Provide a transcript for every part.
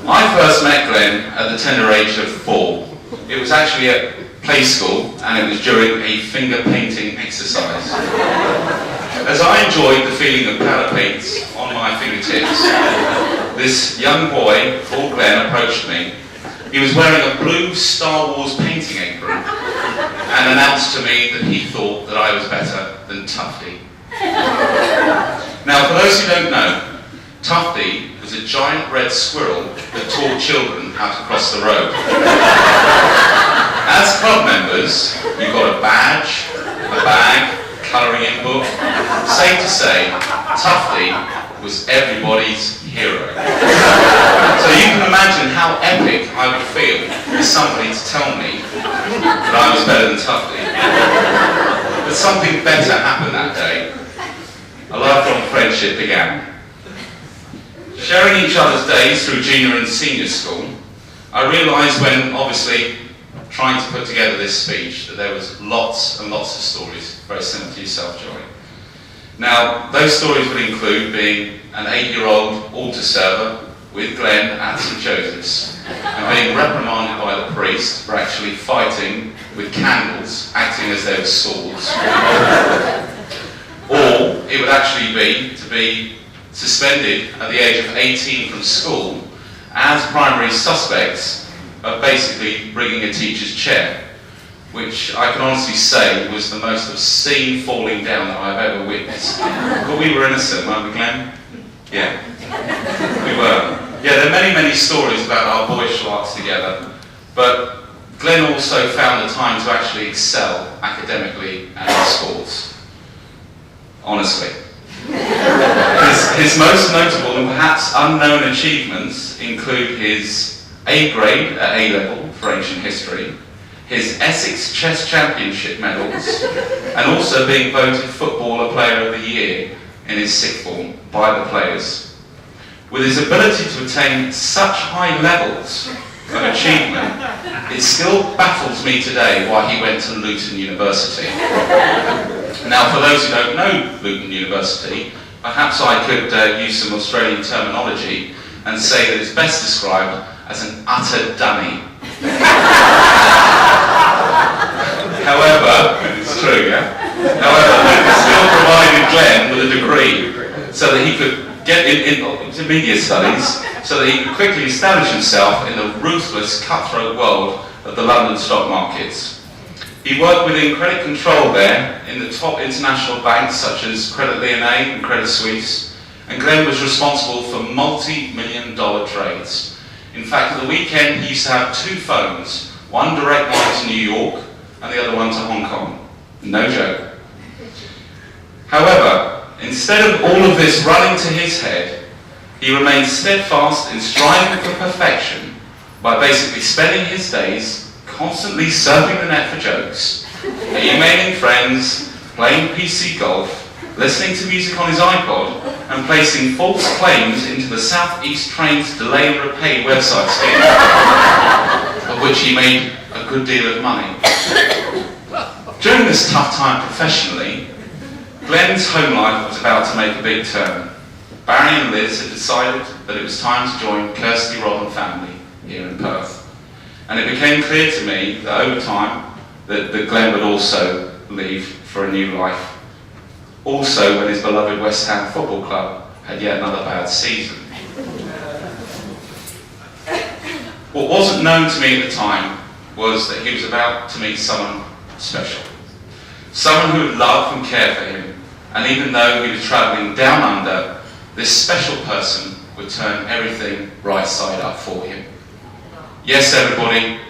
I first met Glen at the tender age of 4. It was actually at play school, and it was during a finger painting exercise. As I enjoyed the feeling of powder paint on my fingertips, this young boy called Glen approached me. He was wearing a blue Star Wars painting apron and announced to me that he thought that I was better than Tufty. Now, for those who don't know, Tufty was a giant red squirrel that taught children how to cross the road. As club members, you got a badge, a bag, colouring in book. Safe to say, Tufty was everybody's hero. So you can imagine how epic I would feel for somebody to tell me that I was better than Tufty. But something better happened that day. A lifelong friendship began. Sharing each other's days through junior and senior school, I realised when, obviously, trying to put together this speech, that there was lots and lots of stories, very similar to yourself, Joey. Now, those stories would include being an 8-year-old altar server with Glen at St. Joseph's and being reprimanded by the priest for actually fighting with candles, acting as they were swords. Or it would actually be to be suspended at the age of 18 from school as primary suspects of basically bringing a teacher's chair, which I can honestly say was the most obscene falling down that I've ever witnessed. But we were innocent, weren't we, Glen? Yeah, we were. Yeah, there are many, many stories about our boyish arts together, but Glen also found the time to actually excel academically and in sports. Honestly. His most notable and perhaps unknown achievements include his A grade at A-level for ancient history, his Essex Chess Championship medals, and also being voted Footballer Player of the Year in his sixth form by the players. With his ability to attain such high levels of achievement, it still baffles me today why he went to Luton University. Now, for those who don't know Luton University, perhaps I could use some Australian terminology and say that it's best described as an utter dummy. However, it's true, yeah? However, Luton still provided Glen with a degree so that he could get into media studies, so that he could quickly establish himself in the ruthless, cutthroat world of the London stock markets. He worked within credit control there in the top international banks such as Credit Lyonnais and Credit Suisse, and Glen was responsible for multi-million-dollar trades. In fact, at the weekend he used to have 2 phones, one direct line to New York and the other one to Hong Kong. No joke. However, instead of all of this running to his head, he remained steadfast in striving for perfection by basically spending his days constantly surfing the net for jokes, emailing friends, playing PC golf, listening to music on his iPod, and placing false claims into the South East Trains Delay and Repay website scheme, of which he made a good deal of money. During this tough time professionally, Glen's home life was about to make a big turn. Barry and Liz had decided that it was time to join Kirsty, Rob and family here in Perth. And it became clear to me that over time that Glen would also leave for a new life. Also when his beloved West Ham Football Club had yet another bad season. What wasn't known to me at the time was that he was about to meet someone special. Someone who would love and care for him, and even though he was travelling down under, this special person would turn everything right side up for him. Yes, everybody,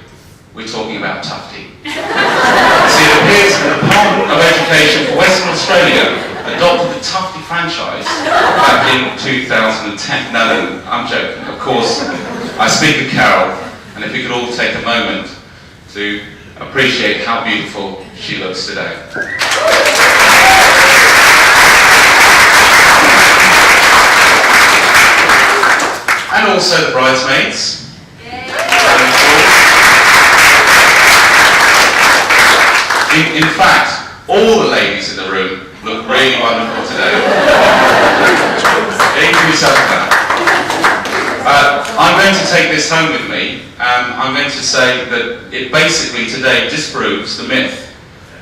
we're talking about Tufty. See, it appears that the Department of Education for Western Australia adopted the Tufty franchise back in 2010. No, I'm joking. Of course, I speak of Carol, and if we could all take a moment to appreciate how beautiful she looks today. And also the bridesmaids. In fact, all the ladies in the room look really wonderful today. Give yourself a clap. I'm going to take this home with me. I'm going to say that it basically today disproves the myth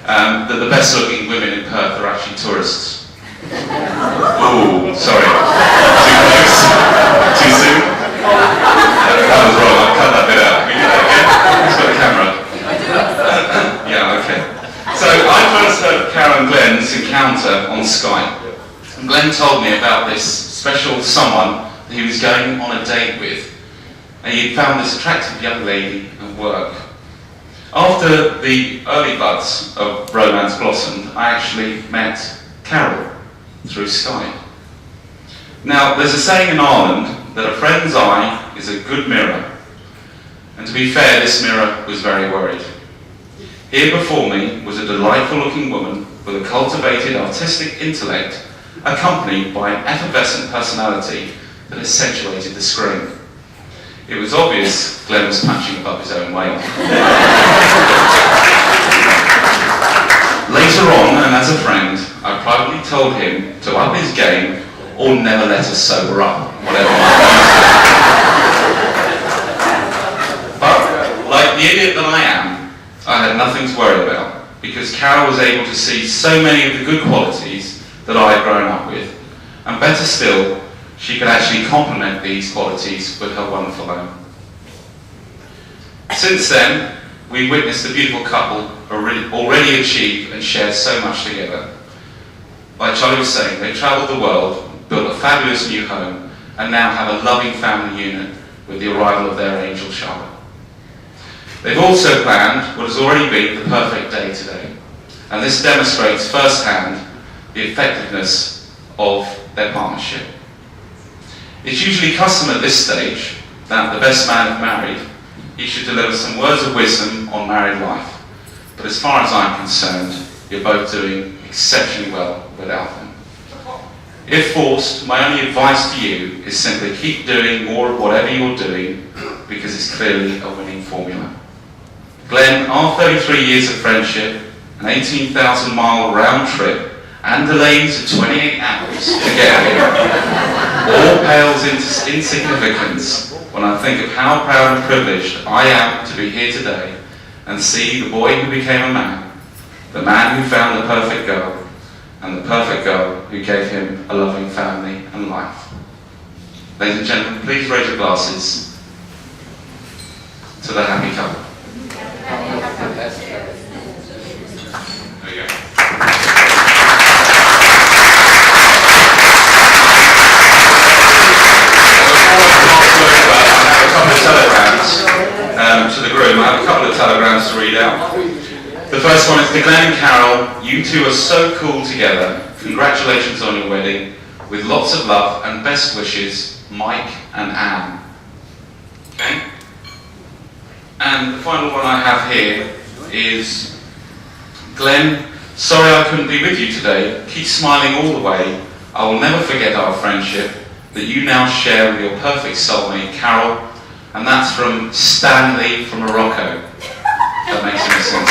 that the best looking women in Perth are actually tourists. Ooh, sorry. Too close? Too soon? That was wrong. I'll cut that bit out. Can we do that again? Let's got the camera. Yeah, okay. So I first heard of Carol and Glen's encounter on Skype. And Glen told me about this special someone that he was going on a date with. And he found this attractive young lady at work. After the early buds of romance blossomed, I actually met Carol through Skype. Now, there's a saying in Ireland that a friend's eye is a good mirror. And to be fair, this mirror was very worried. Here before me was a delightful looking woman with a cultivated artistic intellect accompanied by an effervescent personality that accentuated the screen. It was obvious Glen was punching above his own weight. Later on, and as a friend, I privately told him to up his game or never let us sober up, whatever might be. But, like the idiot that I am, I had nothing to worry about, because Carol was able to see so many of the good qualities that I had grown up with, and better still, she could actually complement these qualities with her wonderful own. Since then, we witnessed a beautiful couple already achieve and share so much together. Like Charlie was saying, they travelled the world, built a fabulous new home, and now have a loving family unit with the arrival of their angel Charlotte. They've also planned what has already been the perfect day today, and this demonstrates firsthand the effectiveness of their partnership. It's usually custom at this stage that the best man if married, he should deliver some words of wisdom on married life. But as far as I'm concerned, you're both doing exceptionally well without them. If forced, my only advice to you is simply keep doing more of whatever you're doing, because it's clearly a winning formula. Glen, our 33 years of friendship, an 18,000-mile round trip, and delays of 28 hours to get here, all pales into insignificance when I think of how proud and privileged I am to be here today and see the boy who became a man, the man who found the perfect girl, and the perfect girl who gave him a loving family and life. Ladies and gentlemen, please raise your glasses to the happy couple. There you go. To the groom, I have a couple of telegrams to read out. The first one is to Glen and Carol. You two are so cool together. Congratulations on your wedding. With lots of love and best wishes, Mike and Anne. Okay? And the final one I have here is Glen, sorry I couldn't be with you today. Keep smiling all the way. I will never forget our friendship that you now share with your perfect soulmate, Carol. And that's from Stanley from Morocco. That makes any sense.